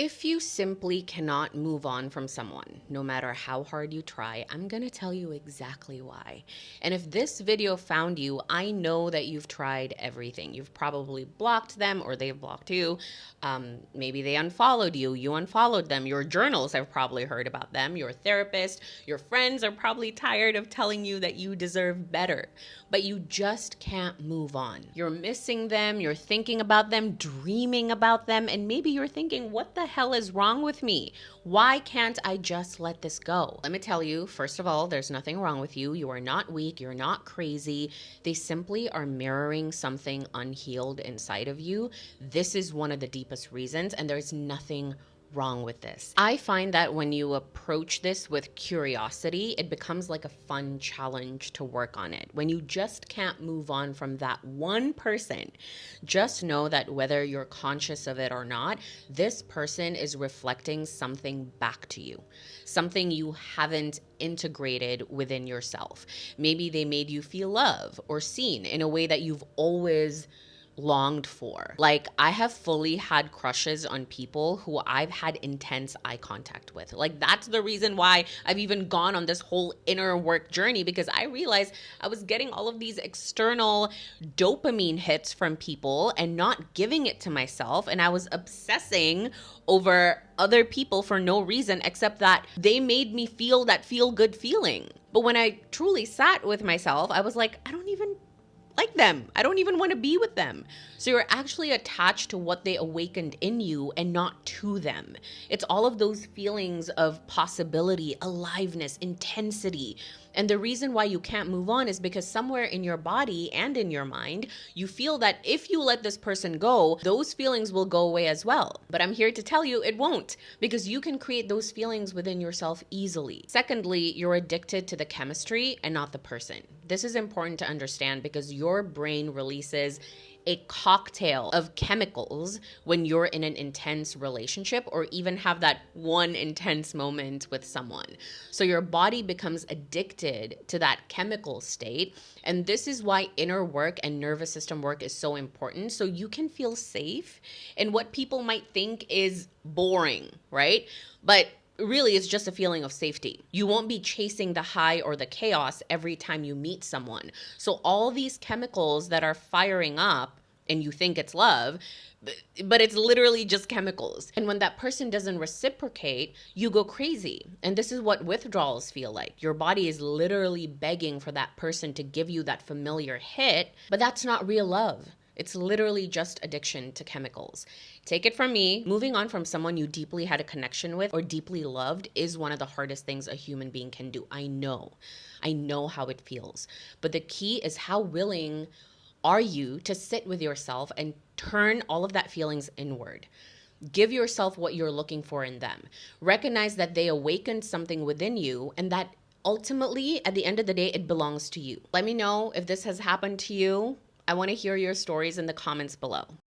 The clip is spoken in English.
If you simply cannot move on from someone, no matter how hard you try, I'm going to tell you exactly why. And if this video found you, I know that you've tried everything. You've probably blocked them or they've blocked you. Maybe they unfollowed you, you unfollowed them. Your journals have probably heard about them. Your therapist, your friends are probably tired of telling you that you deserve better, but you just can't move on. You're missing them, you're thinking about them, dreaming about them, and maybe you're thinking, what the hell is wrong with me? Why can't I just let this go? Let me tell you, first of all, there's nothing wrong with you. You are not weak, you're not crazy. They simply are mirroring something unhealed inside of you. This is one of the deepest reasons, and there's nothing wrong with this. I find that when you approach this with curiosity, it becomes like a fun challenge to work on it. When you just can't move on from that one person, just know that whether you're conscious of it or not, this person is reflecting something back to you, something you haven't integrated within yourself. Maybe they made you feel love or seen in a way that you've always longed for. Like, I have fully had crushes on people who I've had intense eye contact with. Like, that's the reason why I've even gone on this whole inner work journey, because I realized I was getting all of these external dopamine hits from people and not giving it to myself. And I was obsessing over other people for no reason except that they made me feel that feel good feeling. But when I truly sat with myself, I was like, I don't even like them. I don't even want to be with them. So you're actually attached to what they awakened in you and not to them. It's all of those feelings of possibility, aliveness, intensity. And the reason why you can't move on is because somewhere in your body and in your mind, you feel that if you let this person go, those feelings will go away as well. But I'm here to tell you it won't, because you can create those feelings within yourself easily. Secondly, you're addicted to the chemistry and not the person. This is important to understand because your brain releases a cocktail of chemicals when you're in an intense relationship or even have that one intense moment with someone. So your body becomes addicted to that chemical state. And this is why inner work and nervous system work is so important. So you can feel safe in what people might think is boring, right? But really, it's just a feeling of safety. You won't be chasing the high or the chaos every time you meet someone. So all these chemicals that are firing up and you think it's love, but it's literally just chemicals. And when that person doesn't reciprocate, you go crazy. And this is what withdrawals feel like. Your body is literally begging for that person to give you that familiar hit, but that's not real love. It's literally just addiction to chemicals. Take it from me, moving on from someone you deeply had a connection with or deeply loved is one of the hardest things a human being can do. I know how it feels. But the key is, how willing are you to sit with yourself and turn all of that feelings inward? Give yourself what you're looking for in them. Recognize that they awakened something within you and that ultimately, at the end of the day, it belongs to you. Let me know if this has happened to you. I want to hear your stories in the comments below.